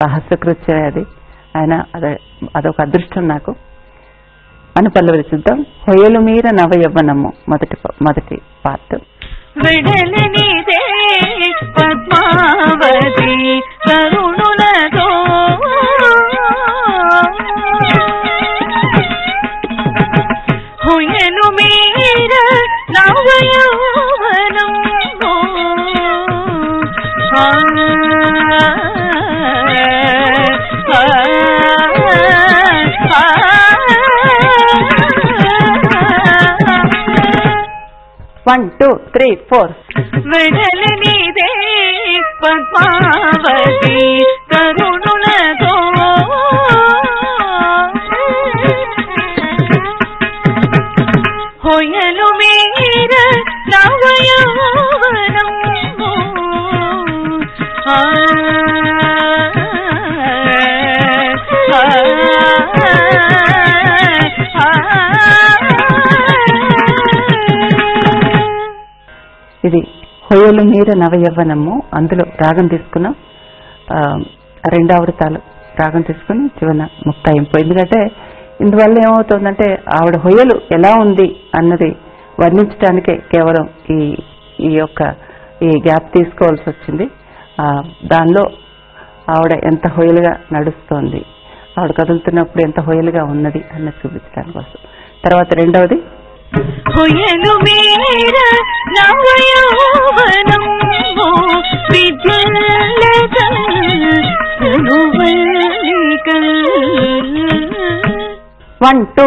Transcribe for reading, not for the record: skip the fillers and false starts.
రహస్యకృత్యమే అది. ఆయన అదొక అదృష్టం నాకు. అనుపల్లవి చూద్దాం. హొయలు మీర నవ యవ్వనము మొదటి పార్ట్. విడలనిదే పద్మావతి కరుణులతో హొయలు మీర నవ యవ్వనము One, two, three, four. విడలనిదే Padmavati కరుణులతో హొయలు మీర నవ యవ్వనము ఇది హొయలు మీర నవయవ్వనము. అందులో రాగం తీసుకున్నాం. రెండవ తాలు రాగం తీసుకుని చివరన ముక్తాయింపు. ఎందుకంటే ఇందువల్ల ఏమవుతుందంటే ఆవిడ హొయలు ఎలా ఉంది అన్నది వర్ణించడానికే కేవలం ఈ గ్యాప్ తీసుకోవాల్సి వచ్చింది. దానిలో ఆవిడ ఎంత హొయలుగా నడుస్తోంది, ఆవిడ కదులుతున్నప్పుడు ఎంత హొయలుగా ఉన్నది అన్నది చూపించడానికి కోసం. తర్వాత రెండవది హొయలు మీర నవ యవ్వనము విద్యలకల్ సులువలికల్. 1, 2